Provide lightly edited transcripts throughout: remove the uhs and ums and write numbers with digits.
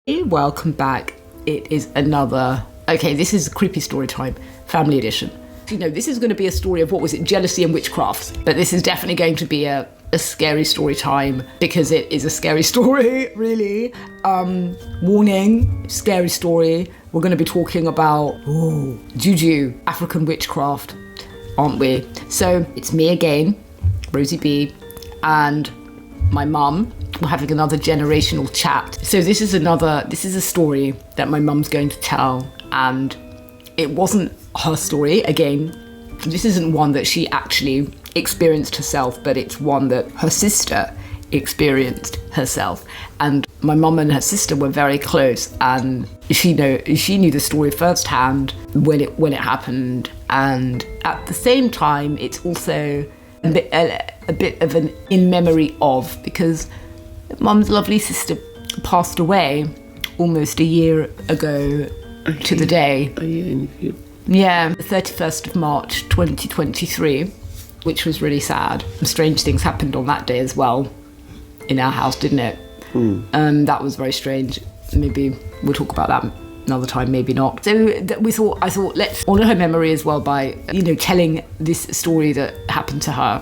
Welcome back. It is another... Okay, this is Creepy Story Time, Family Edition. You know, this is going to be a story of, jealousy and witchcraft. But this is definitely going to be a scary story time because it is a scary story, really. Warning, scary story. We're going to be talking about juju, African witchcraft, aren't we? So it's me again, Rosie B, and my mum. We're having another generational chat. So this is a story that my mum's going to tell, and it wasn't her story. Again, this isn't one that she actually experienced herself, but it's one that her sister experienced herself. And my mum and her sister were very close, and she knew the story firsthand when it happened. And at the same time, it's also a bit of an in memory of, because Mum's lovely sister passed away almost a year ago to the day. A year in a few. Yeah, the 31st of March 2023, which was really sad. Strange things happened on that day as well in our house, didn't it? That was very strange. Maybe we'll talk about that another time, maybe not. So I thought let's honour her memory as well by, telling this story that happened to her,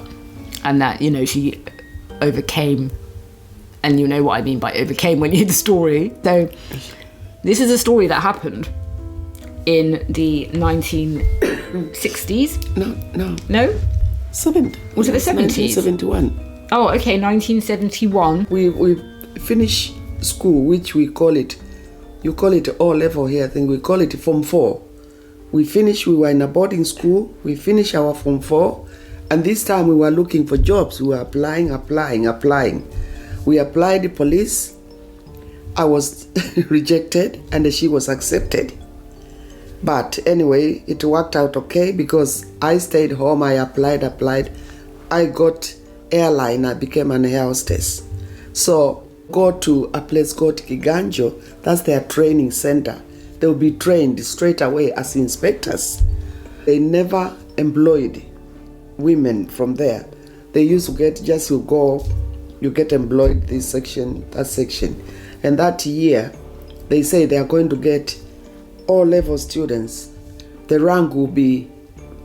and that, she overcame. And you know what I mean by overcame when you hear the story. So this is a story that happened in the 1960s. No? 70. Was it the 70s? 1971. Oh, okay, 1971. We finished school, which we call it, you call it O level here, I think we call it Form 4. We were in a boarding school, we finished our Form 4, and this time we were looking for jobs. We were applying. We applied the police. I was rejected and she was accepted. But anyway, it worked out okay because I stayed home. I applied. I got airline. I became an air hostess. So go to a place called Kiganjo. That's their training center. They'll be trained straight away as inspectors. They never employed women from there. They used to get, you get employed this section, that section. And that year, they say they are going to get all level students. The rank will be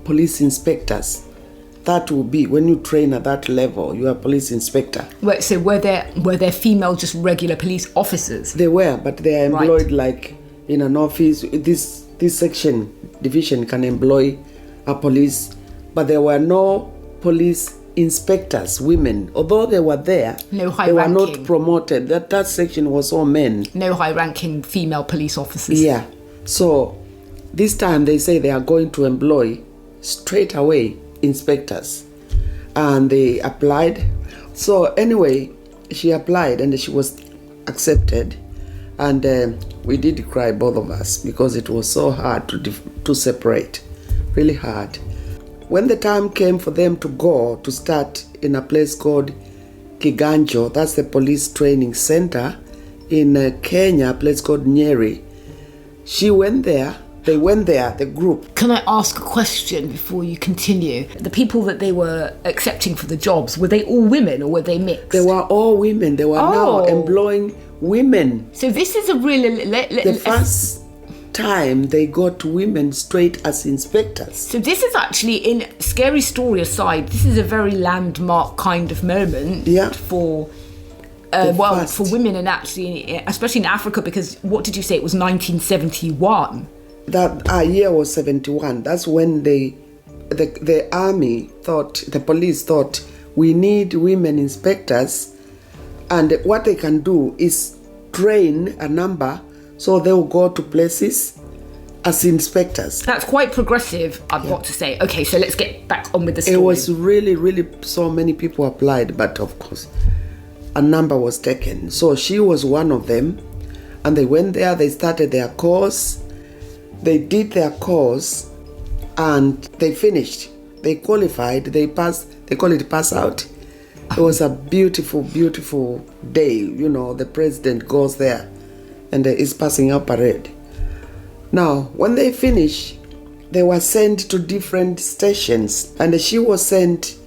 police inspectors. That will be, when you train at that level, you are police inspector. Wait, so were there female, just regular police officers? They were, but they are employed like in an office. This division can employ a police, but there were no police inspectors, women. Although they were there, they were not promoted. That section was all men. No high-ranking female police officers. Yeah. So this time they say they are going to employ straight away inspectors, and they applied. So anyway, she applied and she was accepted, and we did cry, both of us, because it was so hard to separate, really hard. When the time came for them to go to start in a place called Kiganjo, that's the police training center in Kenya, a place called Nyeri. She went there, they went there, the group. Can I ask a question before you continue? The people that they were accepting for the jobs, were they all women or were they mixed? They were all women. They were now employing women. So this is a really... The first time they got women straight as inspectors. So this is actually, in scary story aside, this is a very landmark kind of moment for women, and actually especially in Africa, because what did you say, it was 1971? That year was 71. That's when the army thought, the police thought, we need women inspectors, and what they can do is train a number. So they will go to places as inspectors. That's quite progressive, I've got to say. Okay, so let's get back on with the story. It was really, really, so many people applied, but of course, a number was taken. So she was one of them, and they went there, they started their course, they did their course, and they finished. They qualified, they passed, they call it pass out. It was a beautiful, beautiful day. The president goes there and is passing out parade. Now, when they finished, they were sent to different stations, and she was sent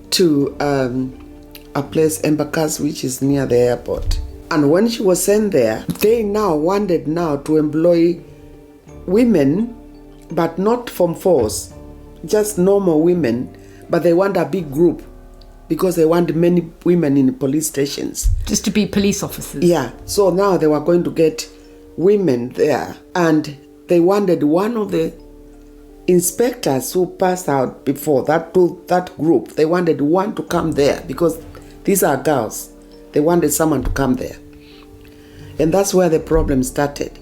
to a place, Embakasi, which is near the airport. And when she was sent there, they now wanted now to employ women, but not from force, just normal women, but they want a big group because they want many women in police stations. Just to be police officers. Yeah, so now they were going to get women there, and they wanted one of the inspectors who passed out before that group, they wanted one to come there because these are girls. They wanted someone to come there. And that's where the problem started,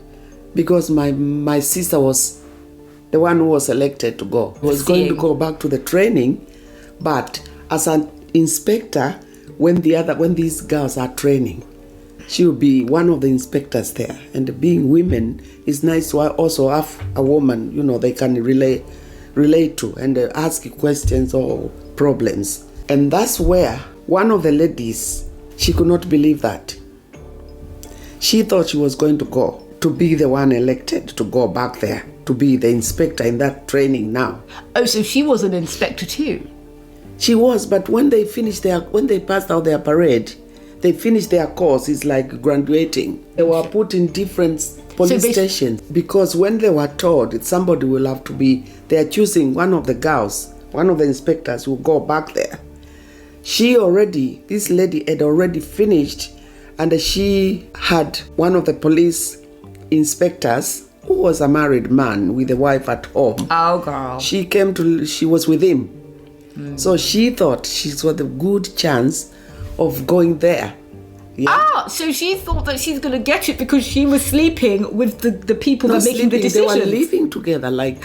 because my sister was the one who was selected to go. Was going to go back to the training, but as an inspector, when these girls are training, she will be one of the inspectors there. And being women, it's nice to also have a woman, they can relate to and ask questions or problems. And that's where one of the ladies, she could not believe that. She thought she was going to go to be the one elected to go back there to be the inspector in that training now. Oh, so she was an inspector too? She was, but when they passed out their parade, they finished their course. It's like graduating. They were put in different police stations because when they were told that somebody will have to be, they are choosing one of the girls, one of the inspectors will go back there. This lady had already finished, and she had one of the police inspectors who was a married man with a wife at home. Oh, girl. She was with him. So she thought she's got a good chance of going there. Yeah. So she thought that she's going to get it because she was sleeping with the people that are making the decisions. They were living together like...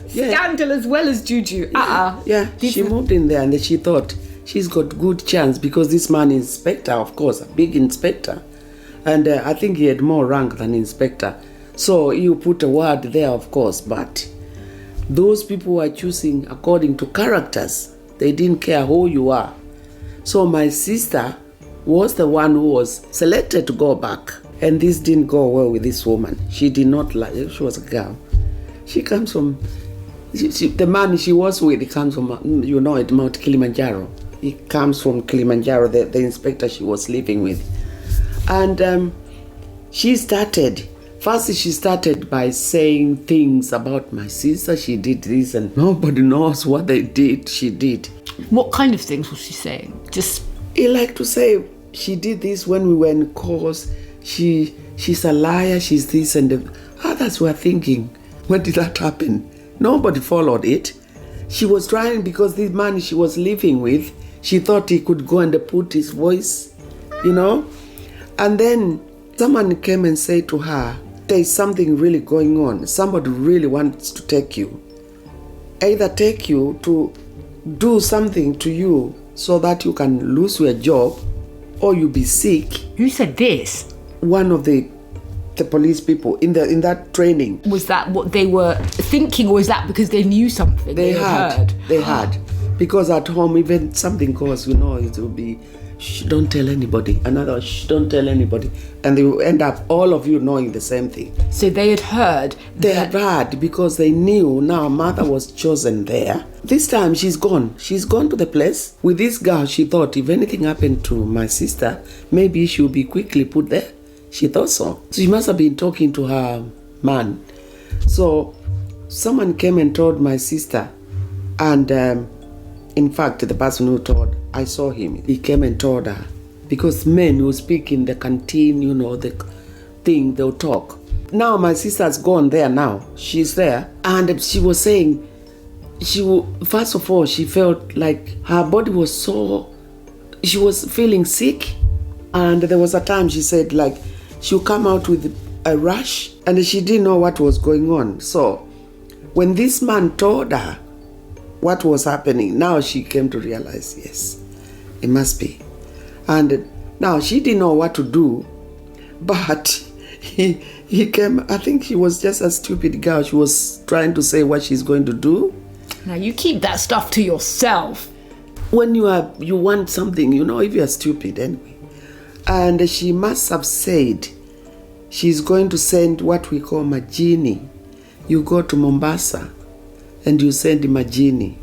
Scandal as well as juju. She moved in there and she thought she's got good chance because this man is inspector, of course, a big inspector. And I think he had more rank than inspector. So you put a word there, of course, but those people were choosing according to characters. They didn't care who you are. So my sister was the one who was selected to go back. And this didn't go well with this woman. She did not like it. She was a girl. She comes from... the man she was with, he comes from, at Mount Kilimanjaro. He comes from Kilimanjaro, the inspector she was living with. And she started by saying things about my sister. She did this and nobody knows what they did. She did. What kind of things was she saying? Just... He liked to say she did this when we were in course. She's a liar, she's this and the others were thinking, when did that happen? Nobody followed it. She was trying because this man she was living with, she thought he could go and put his voice, And then someone came and said to her, there's something really going on. Somebody really wants to take you. Either take you to do something to you so that you can lose your job or you be sick. Who said this? One of the police people in that training. Was that what they were thinking, or is that because they knew something? They had. Because at home, even something goes, it will be, shh, don't tell anybody. Another, shh, don't tell anybody. And they will end up, all of you knowing the same thing. So they had heard. They had heard because they knew now mother was chosen there. This time she's gone. She's gone to the place. With this girl, she thought if anything happened to my sister, maybe she would be quickly put there. She thought so. So she must have been talking to her man. So someone came and told my sister. And in fact, the person who told, I saw him. He came and told her. Because men who speak in the canteen, the thing, they'll talk. Now my sister's gone there now. She's there. And she was saying, first of all, she felt like her body was she was feeling sick. And there was a time she said she'll come out with a rash and she didn't know what was going on. So when this man told her what was happening, now she came to realize, yes, it must be. And now she didn't know what to do, but he came, I think she was just a stupid girl. She was trying to say what she's going to do. Now you keep that stuff to yourself. When you want something, if you're stupid anyway. And she must have said she's going to send what we call majini. You go to Mombasa and you send majini.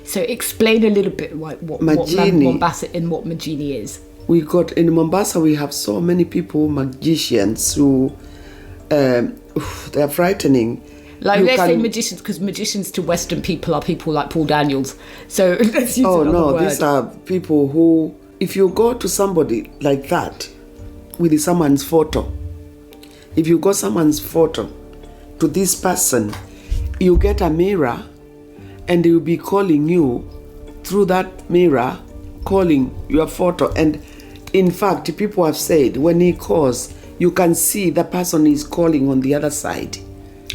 So explain a little bit what Mombasa and what majini is. We got in Mombasa, we have so many people, magicians who they're frightening. Like, let's say magicians, because magicians to Western people are people like Paul Daniels. So let's use another word. These are people who, if you go to somebody like that with someone's photo, if you got someone's photo to this person, you get a mirror and they will be calling you through that mirror, calling your photo. And in fact, people have said when he calls, you can see the person is calling on the other side.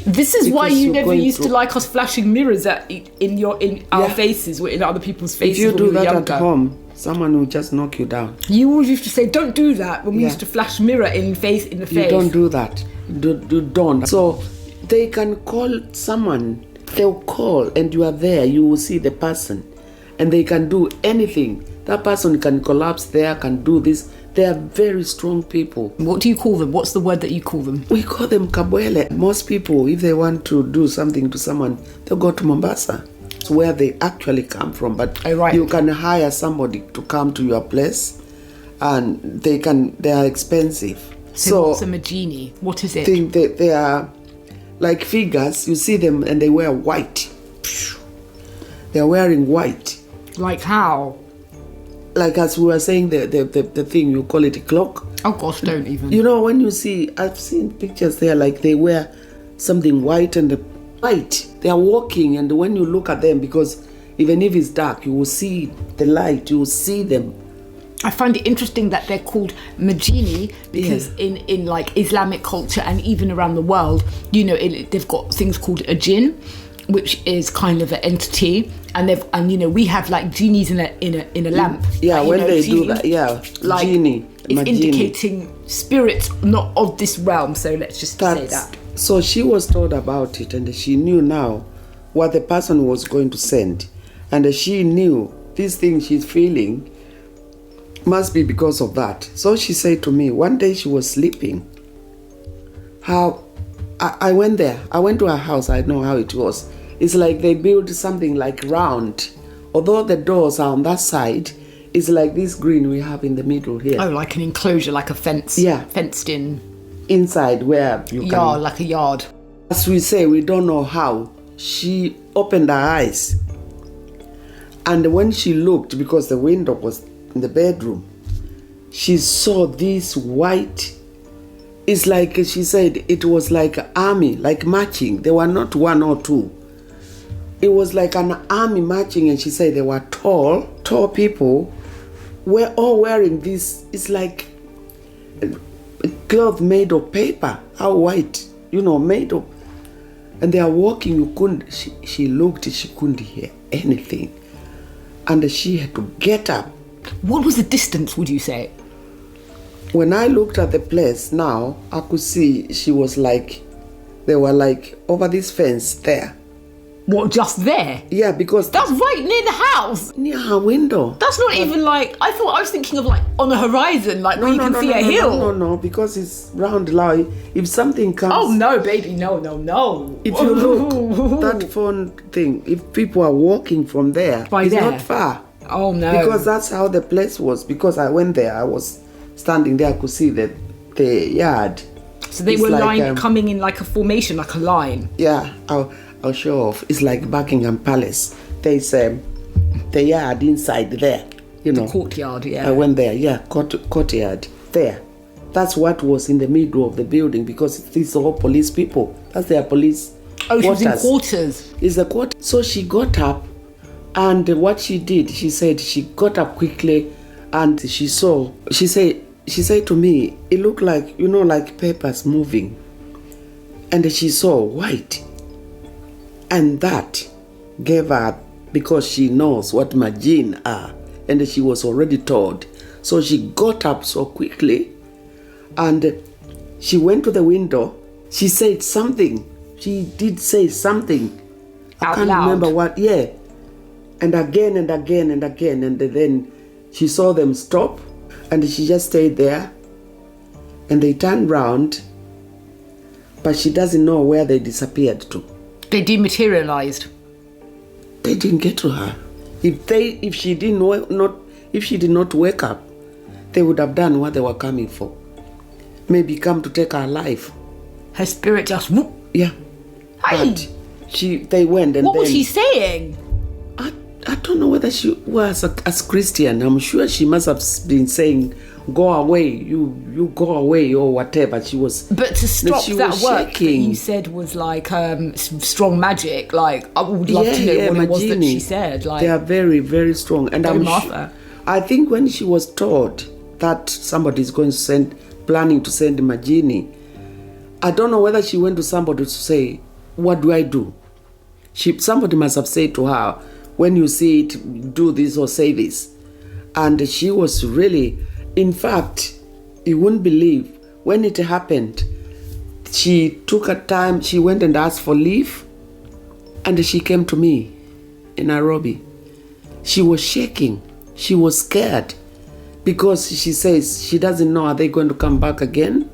This is why you never used to like us flashing mirrors in our faces or in other people's faces. If you do when we were that younger. at home, someone will just knock you down. You always used to say, "Don't do that," when we used to flash mirror in the face. You don't do that. Don't. So they can call someone. They'll call and you are there. You will see the person, and they can do anything. That person can collapse there, can do this. They are very strong people. What do you call them? What's the word that you call them? We call them kabwele. Most people, if they want to do something to someone, they'll go to Mombasa. It's where they actually come from. But you can hire somebody to come to your place, and they are expensive. So what's a magini? What is it? They are like figures. You see them and they wear white. They are wearing white. Like how? Like as we were saying, the thing, you call it a clock. Oh gosh, don't even. You know, when you see, I've seen pictures there, like they wear something white and white. They are walking, and when you look at them, because even if it's dark, you will see the light, you will see them. I find it interesting that they're called magini because in like Islamic culture and even around the world, you know, they've got things called a jinn, which is kind of an entity, and we have like genies in a lamp. Yeah, like, when they do that, like genie, it's indicating spirits not of this realm. So let's just say that. So she was told about it, and she knew now what the person was going to send, and she knew this thing she's feeling must be because of that. So she said to me one day she was sleeping. How I went there. I went to her house. I know how it was. It's like they built something like round. Although the doors are on that side, it's like this green we have in the middle here. Oh, like an enclosure, like a fence. Yeah. Fenced in. Inside where you can... like a yard. As we say, we don't know how. She opened her eyes. And when she looked, because the window was in the bedroom, she saw this white... It's like, she said, it was like an army, like marching. They were not one or two. It was like an army marching, and she said they were tall people. We're all wearing this. It's like a cloth made of paper, how white, made of. And they are walking. You couldn't. She looked. She couldn't hear anything, and she had to get up. What was the distance? Would you say? When I looked at the place now, I could see she was like, they were like over this fence there. What, just there? Yeah, because... That's right near the house. Near her window. That's not even like... I was thinking of like on the horizon, like where you can see a hill. No, because it's round like if something comes... Oh no, baby, no. If you look, that phone thing, if people are walking from there, it's not far. Oh no. Because that's how the place was. Because I went there, I was standing there, I could see the yard. So they were coming in like a formation, like a line. Yeah, I'll show off. It's like Buckingham Palace. There's the yard inside there, The courtyard, yeah. I went there, courtyard there. That's what was in the middle of the building, because these are all police people. That's their police quarters. She was in quarters. It's the quarter. So she got up, and what she did, she said she got up quickly, and she said to me, it looked like, like papers moving. And she saw white. And that gave her, because she knows what magin are, and she was already told. So she got up so quickly, and she went to the window. She said something. She did say something. I can't remember what. Yeah. And again and again and again. And then she saw them stop, and she just stayed there. And they turned round, but she doesn't know where they disappeared to. They dematerialized. They didn't get to her. If she did not wake up, they would have done what they were coming for. Maybe come to take her life. Her spirit just whoop. Yeah. Hey. But they went and what then... was she saying? I don't know whether she was as Christian. I'm sure she must have been saying, go away, you go away or whatever. She was... But to stop that work shaking. that you said was like strong magic, like I would love to know what it was that she said. Like, they are very, very strong. And I think when she was told that somebody is going to planning to send Majini, I don't know whether she went to somebody to say, what do I do? Somebody must have said to her, when you see it, do this or say this. And she was really, in fact, you wouldn't believe, when it happened, she took her time, she went and asked for leave, and she came to me in Nairobi. She was shaking, she was scared, because she says she doesn't know, are they going to come back again?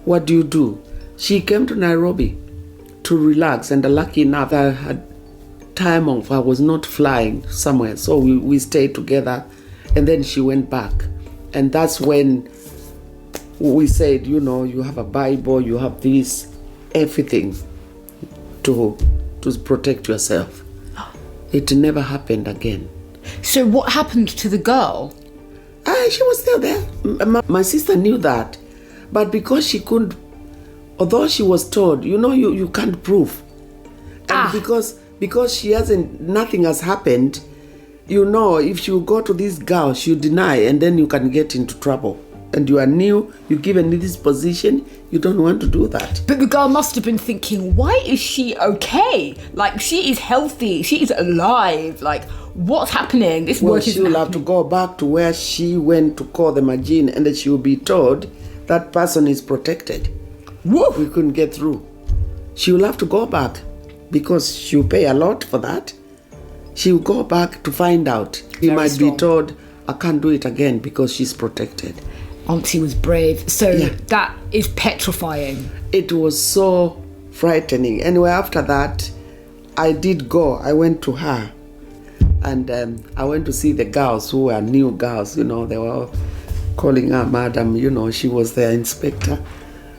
What do you do? She came to Nairobi to relax, and lucky enough, I had time off. I was not flying somewhere, so we stayed together, and then she went back. And that's when we said, you have a Bible, you have this, everything to protect yourself. It never happened again. So what happened to the girl? She was still there. My sister knew that, but because she couldn't, although she was told, you can't prove, and because she hasn't, nothing has happened, if you go to this girl, she'll deny, and then you can get into trouble. And you are new, you're given this position, you don't want to do that. But the girl must have been thinking, why is she okay? Like, she is healthy, she is alive, like, what's happening? This work isn't happening. She'll have to go back to where she went to call the Majin, and then she'll be told that person is protected. Woo! We couldn't get through. She'll have to go back, because she'll pay a lot for that. She'll go back to find out. She might be told, I can't do it again because she's protected. Auntie was brave. So that is petrifying. It was so frightening. Anyway, after that, I did go. I went to her. And I went to see the girls who were new girls. They were all calling her madam. She was their inspector.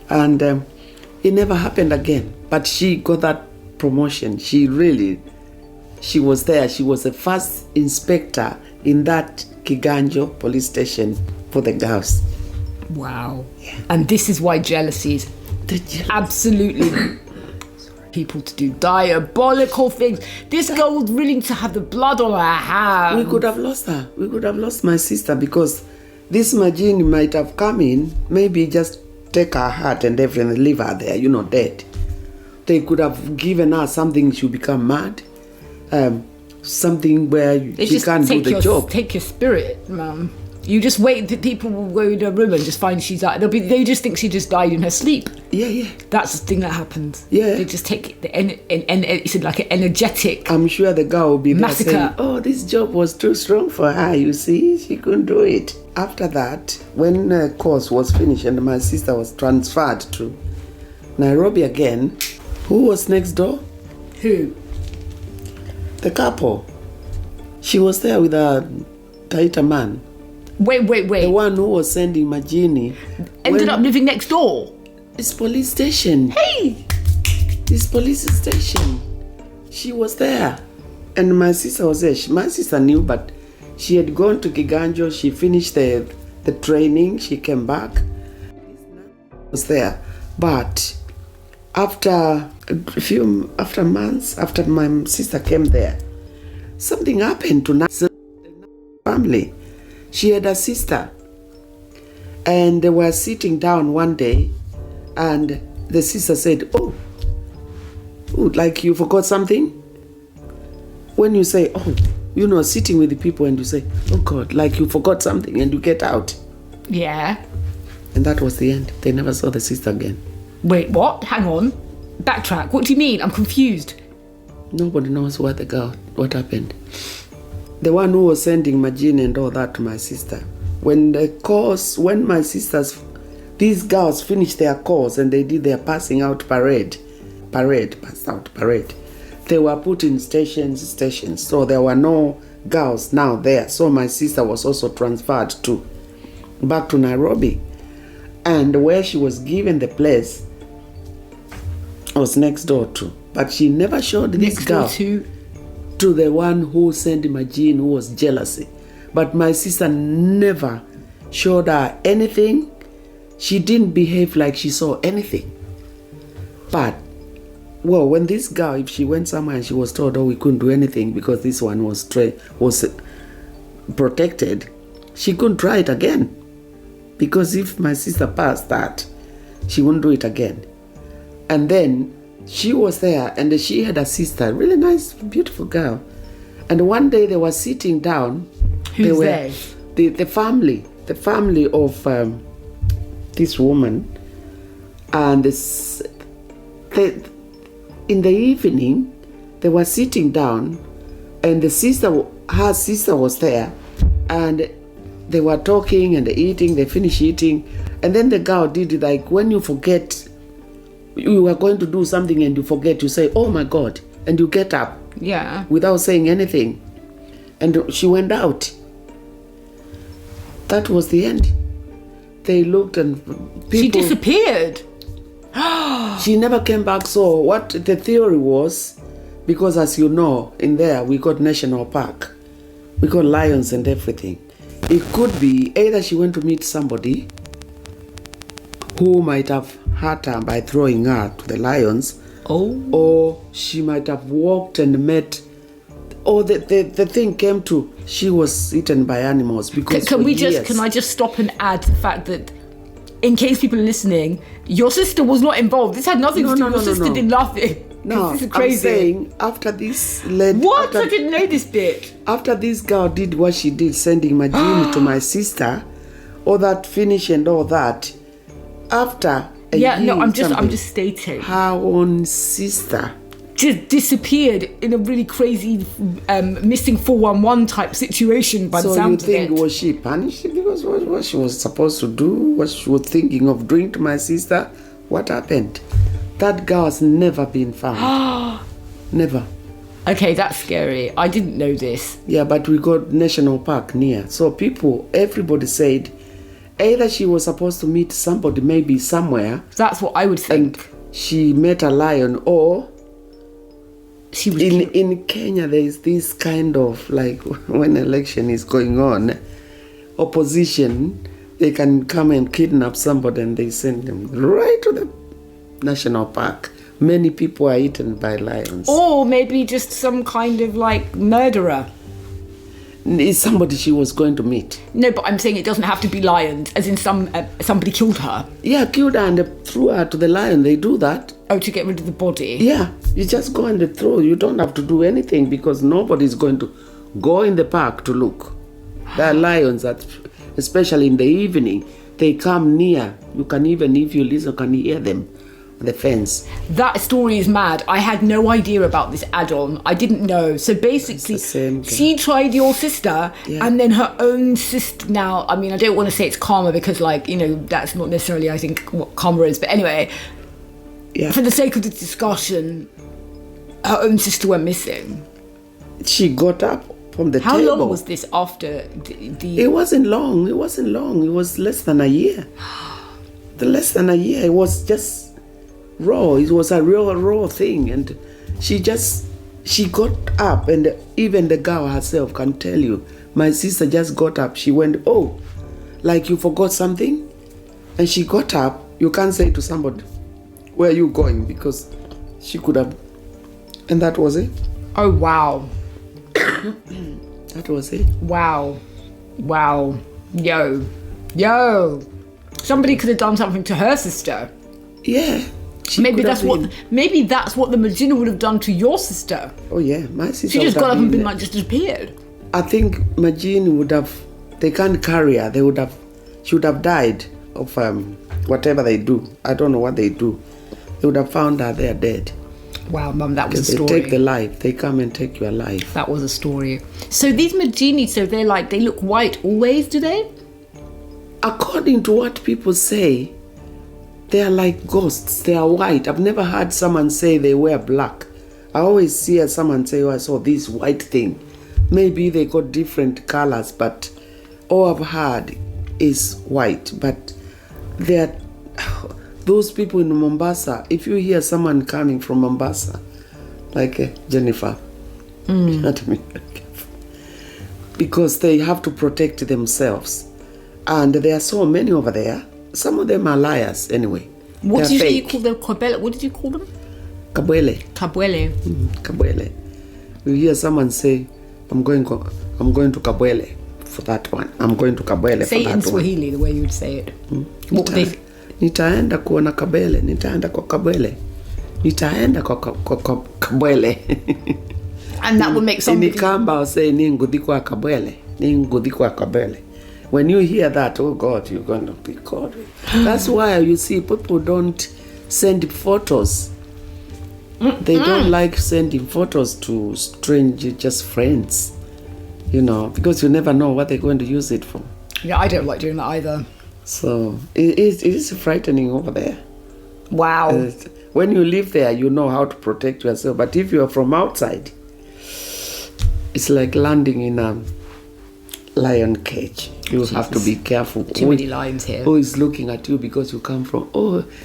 And it never happened again. But she got that promotion. She was there. She was the first inspector in that Kiganjo police station for the girls. Wow. Yeah. And this is why jealousy is absolutely people to do diabolical things. This girl was willing to have the blood on her hands. We could have lost her. We could have lost my sister, because this Majini might have come in, maybe just take her heart and everything, leave her there, dead. They could have given her something, she'll become mad. Something where she can't do the job. Take your spirit, ma'am. You just wait that people will go in a room and just find she's out. They just think she just died in her sleep. Yeah. That's the thing that happens. Yeah. They just take it's like an energetic. I'm sure the girl will be there massacre. Saying, oh, this job was too strong for her. You see, she couldn't do it. After that, when the course was finished and my sister was transferred to Nairobi again, who was next door? Who? The couple. She was there with a Taita man. Wait. The one who was sending Majini. Ended up living next door? It's police station. Hey! It's police station. She was there. And my sister was there. My sister knew, but she had gone to Kiganjo. She finished the training. She came back. Was there. But after months, after my sister came there, something happened to the family. She had a sister, and they were sitting down one day, and the sister said, oh, like you forgot something? When you say, sitting with the people and you say, oh God, like you forgot something, and you get out. Yeah. And that was the end. They never saw the sister again. Wait, what? Hang on. Backtrack. What do you mean? I'm confused. Nobody knows what happened. The one who was sending Majini and all that to my sister. When my sisters, these girls finished their course and they did their passing out parade, they were put in stations. So there were no girls now there. So my sister was also transferred too. back to Nairobi. And where she was given the place was next door to. But she never showed this girl to the one who sent Majin, who was jealousy. But my sister never showed her anything. She didn't behave like she saw anything. But, well, when this girl, if she went somewhere and she was told, oh, we couldn't do anything because this one was protected, she couldn't try it again. Because if my sister passed that, she wouldn't do it again. And then she was there and she had a sister, really nice, beautiful girl. And one day they were sitting down. Who's they? The family of this woman. And in the evening, they were sitting down and her sister was there. And they were talking and eating, they finished eating. And then the girl did it like when you forget, you are going to do something and you forget, you say, oh my God, and you get up. Yeah. Without saying anything. And she went out. That was the end. They looked and people... She disappeared. She never came back. So what the theory was, because as you know, in there we got National Park. We got lions and everything. It could be either she went to meet somebody who might have hurt her by throwing her to the lions. Oh. Or she might have walked and met, or the thing came to, she was eaten by animals. Because can I just stop and add the fact that, in case people are listening, your sister was not involved. This had nothing to do with your sister did nothing. No, this is crazy. I'm saying after this led... What? I didn't know this bit. After this girl did what she did, sending my genie to my sister, all that finish and all that, after a year I'm just stating. Her own sister just disappeared in a really crazy missing 411 type situation by the sound of it. So you think, was she punished because what she was supposed to do, what she was thinking of doing to my sister? What happened? That girl has never been found. Never. Okay, that's scary. I didn't know this. Yeah, but we got National Park near. So everybody said, either she was supposed to meet somebody, maybe somewhere. That's what I would think. And she met a lion, or she was in Kenya, there is this kind of, like, when election is going on, opposition, they can come and kidnap somebody and they send them right to the National Park. Many people are eaten by lions. Or maybe just some kind of like murderer. It's somebody she was going to meet. No, but I'm saying it doesn't have to be lions, as in somebody killed her. Yeah, killed her and threw her to the lion. They do that. Oh, to get rid of the body? Yeah, you just go and throw. You don't have to do anything because nobody's going to go in the park to look. There are lions that, especially in the evening, they come near. You can even, if you listen, can hear them. The fence. That story is mad. I had no idea about this add-on. I didn't know. So basically, she tried your sister, and then her own sister. Now, I mean, I don't want to say it's karma because, like, you know, that's not necessarily, I think, what karma is. But anyway, for the sake of the discussion, her own sister went missing. She got up from the table. How long was this after the? It wasn't long. It wasn't long. It was less than a year. Less than a year. It was just raw. It was a real raw thing, and she got up, and even the girl herself can tell you, my sister just got up. She went, oh, like you forgot something, and she got up. You can't say to somebody, where are you going? Because she could have, and that was it. Oh wow. That was it. Wow. Yo, somebody could have done something to her sister. Yeah. Maybe that's what the Magina would have done to your sister. Oh yeah, my sister. She just got up and been like, just disappeared. I think Magina would have. They can't carry her. She would have died of whatever they do. I don't know what they do. They would have found her there dead. Wow, Mum, that was a story. They take the life. They come and take your life. That was a story. So these Magini, they look white always, do they? According to what people say, they are like ghosts. They are white. I've never heard someone say they wear black. I always see someone say, oh, I saw this white thing. Maybe they got different colors, but all I've heard, is white, but they're those people in Mombasa. If you hear someone coming from Mombasa, like Jennifer, you have to be very careful, because they have to protect themselves, and there are so many over there. Some of them are liars anyway. What did you say you call them? What did you call them? Kabwele. Kabwele. You hear someone say, I'm going to Kabwele for that one. I'm going to Kabwele say for that one. Say it in Swahili the way you would say it. What would they... Nitaenda kuona Kabwele. Nitaenda kwa Kabwele. Nitaenda kwa Kabwele. And that would make somebody... In Ikamba, I'll say, Ningudi kwa Kabwele. Ningudi kwa Kabwele. When you hear that, oh God, you're going to be caught. That's why you see people don't send photos. They don't like sending photos to strangers, just friends, because you never know what they're going to use it for. Yeah, I don't like doing that either. So it is frightening over there. Wow. When you live there, you know how to protect yourself. But if you're from outside, it's like landing in a lion cage. You have to be careful. Too many lions here. Who is looking at you because you come from,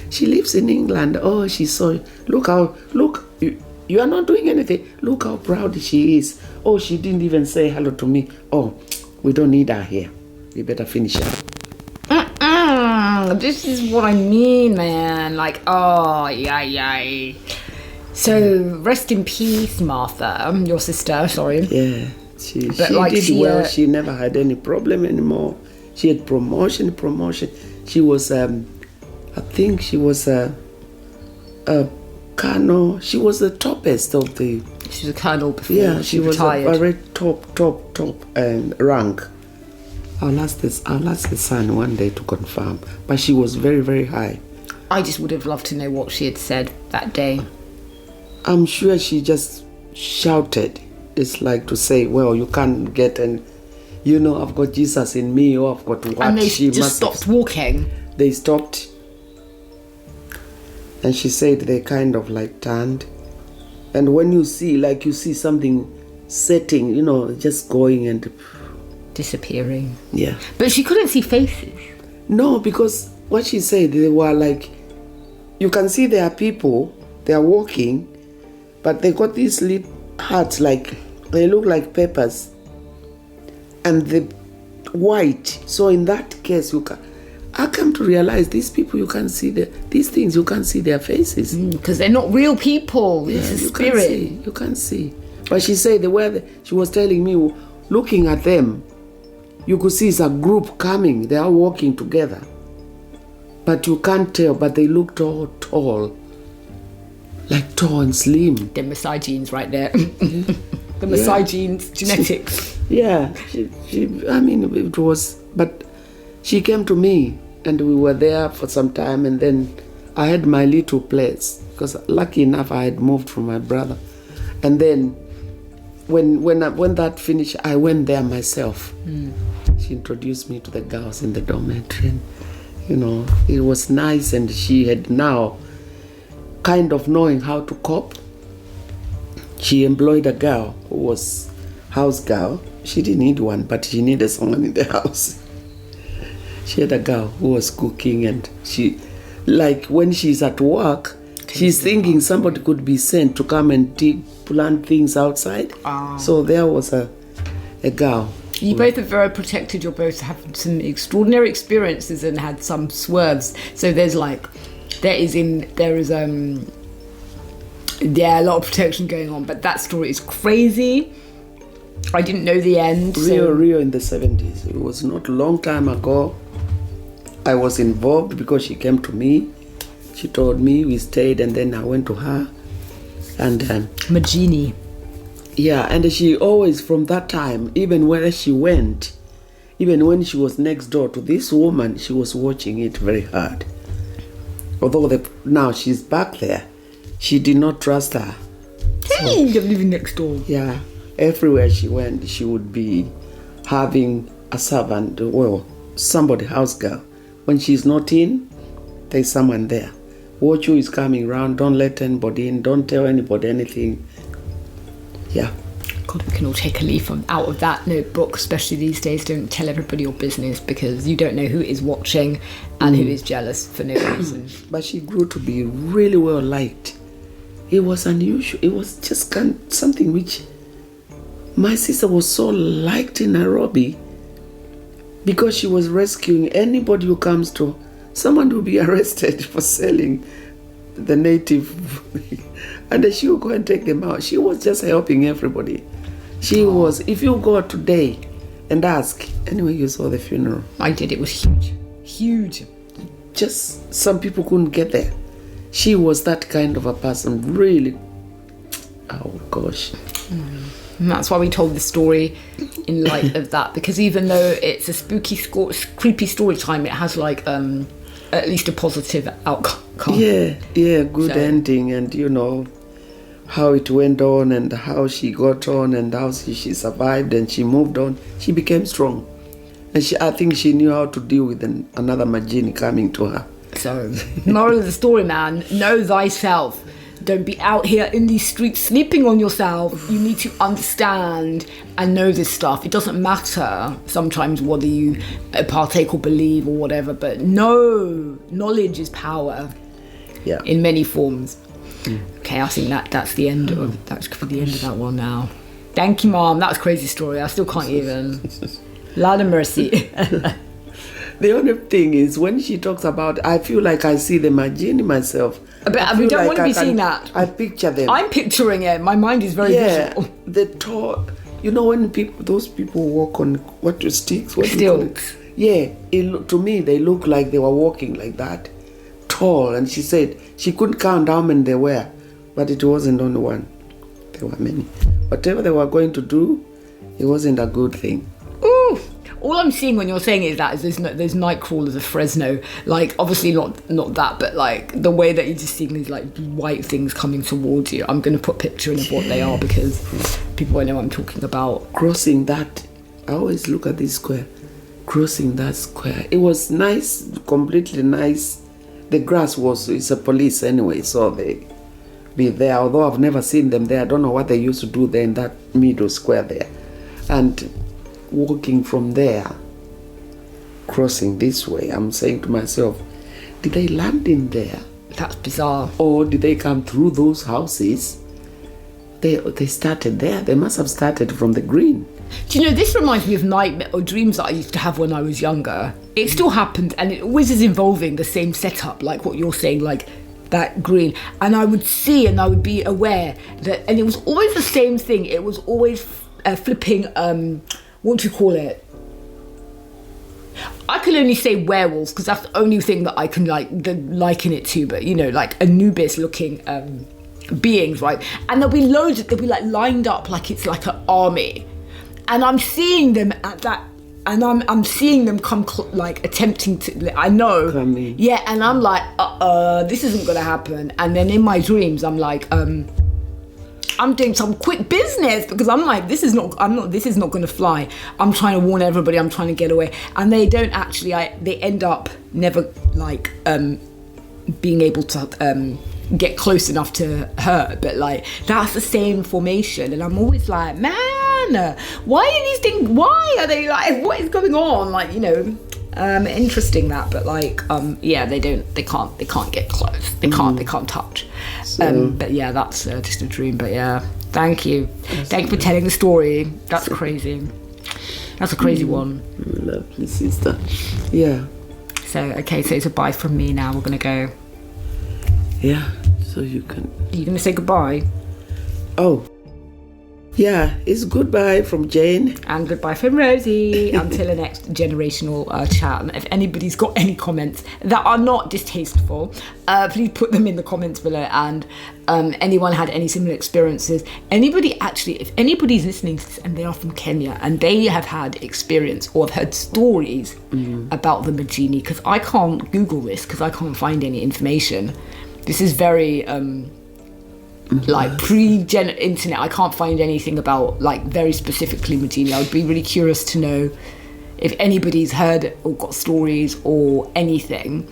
she lives in England. She's so, look, you are not doing anything. Look how proud she is. She didn't even say hello to me. We don't need her here. We better finish her. This is what I mean, man. Like, yeah. So, rest in peace, Martha, your sister, sorry. Yeah. She did well. She never had any problem anymore. She had promotion. She was, I think she was a colonel. She was the toppest of the... She was a colonel before. Yeah, she was retired. a very top rank. I'll ask the son one day to confirm. But she was very, very high. I just would have loved to know what she had said that day. I'm sure she just shouted. It's like to say, well, you can't get I've got Jesus in me, or I've got what and they she just stopped walking. They stopped. And she said they kind of like turned. And when you see something setting, just going and... disappearing. Yeah. But she couldn't see faces. No, because what she said, they were like, you can see there are people, they are walking, but they got these little hats, like they look like peppers, and the white. So in that case, I come to realize these people, you can't see these things, you can't see their faces because they're not real people. It's a spirit. You can't see. But she said she was telling me, looking at them, you could see it's a group coming. They are walking together, but you can't tell. But they look tall. Like tall and slim. The Maasai genes right there. The Maasai genes, genetics. Yeah, it was, but she came to me and we were there for some time, and then I had my little place because lucky enough I had moved from my brother. And then when that finished, I went there myself. She introduced me to the girls in the dormitory, and, it was nice, and she had now kind of knowing how to cope. She employed a girl who was house girl. She didn't need one, but she needed someone in the house. She had a girl who was cooking, and she, like when she's at work, she's thinking somebody could be sent to come and plant things outside. So there was a girl. You both are very protected. You both have some extraordinary experiences and had some swerves. So there is a lot of protection going on, but that story is crazy. I didn't know the end. Rio in the 70s. It was not a long time ago. I was involved because she came to me. She told me, we stayed, and then I went to her. And Majini. Yeah, and she always, from that time, even where she went, even when she was next door to this woman, she was watching it very hard. Although now she's back there, she did not trust her. Hey, you're living next door. Yeah, everywhere she went, she would be having a servant, somebody, house girl. When she's not in, there's someone there. Watch who is coming around, don't let anybody in, don't tell anybody anything. Yeah. God, we can all take a leaf out of that notebook, especially these days. Don't tell everybody your business, because you don't know who is watching and who is jealous for no reason. But she grew to be really well liked. It was unusual. It was just something which my sister was so liked in Nairobi, because she was rescuing anybody who comes to. Someone will be arrested for selling the native and then she would go and take them out. She was just helping everybody. She was, if you go today and ask, anyway, you saw the funeral. I did, it was huge. Huge. Just some people couldn't get there. She was that kind of a person, really. Oh gosh. And that's why we told the story in light of that, because even though it's a spooky, creepy story time, it has like at least a positive outcome. Yeah, good ending, and you know how it went on and how she got on and how she survived and she moved on. She became strong, and I think she knew how to deal with another Majini coming to her. So, moral of the story, man, know thyself. Don't be out here in these streets sleeping on yourself. You need to understand and know this stuff. It doesn't matter sometimes whether you partake or believe or whatever, but knowledge is power. Yeah. In many forms. Okay, I think that's the end of that's the end of that one now. Thank you, Mom. That was a crazy story. I still can't even. Lot of mercy. The only thing is, when she talks about, I feel like I see the Majini myself. But we don't want to be seeing that. I picture them. I'm picturing it. My mind is very visual. The tall. You know when those people walk on sticks? Stilts. Yeah, to me they look like they were walking like that, tall. And she said she couldn't count how many there were, but it wasn't only one. There were many. Whatever they were going to do, it wasn't a good thing. Ooh. All I'm seeing when you're saying is that is there's night crawlers of Fresno, like obviously not that, but like the way that you're just seeing these like white things coming towards you. I'm going to put a picture in of what they are, because people won't know what I'm talking about. Crossing that, I always look at this square. Crossing that square, it was nice, completely nice. The grass it's a police anyway, so they be there. Although I've never seen them there, I don't know what they used to do there in that middle square there. And walking from there, crossing this way, I'm saying to myself, did they land in there? That's bizarre. Or did they come through those houses? They started there. They must have started from the green. Do you know, this reminds me of nightmare or dreams that I used to have when I was younger. It still happens, and it always is involving the same setup, like what you're saying, like that green. And I would see and I would be aware that, and it was always the same thing. It was always flipping, what do you call it? I can only say werewolves, because that's the only thing that I can liken it to, but you know, like Anubis looking beings, right? And there'll be loads, they'll be like lined up like it's like an army. And I'm seeing them at that, and I'm seeing them come like attempting to, I know. Coming. Yeah, and I'm like, this isn't gonna happen. And then in my dreams, I'm like, I'm doing some quick business, because I'm like, this is not going to fly. I'm trying to warn everybody, I'm trying to get away. And they don't actually, they end up never like being able to get close enough to hurt. But like, that's the same formation. And I'm always like, man, why are these things, why are they like, what is going on? Like, you know, interesting that, but like, yeah, they can't get close. They can't touch. But yeah, that's just a dream. But yeah, thank you for telling the story. That's crazy. That's a crazy one. Lovely sister. Yeah. So okay, so it's a bye from me now. We're gonna go. Yeah. So you can. Are you gonna say goodbye? Oh. Yeah, it's goodbye from Jane. And goodbye from Rosie. Until the next generational chat. And if anybody's got any comments that are not distasteful, please put them in the comments below. And anyone had any similar experiences. If anybody's listening to this and they are from Kenya and they have had experience or have heard stories about the Majini, because I can't Google this because I can't find any information. This is very... like pre-internet, I can't find anything about like very specifically Majini. I would be really curious to know if anybody's heard or got stories or anything.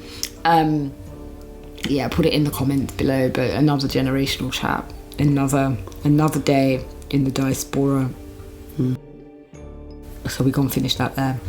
Yeah, put it in the comments below. But another generational chat, another day in the diaspora. So we can't finish that there.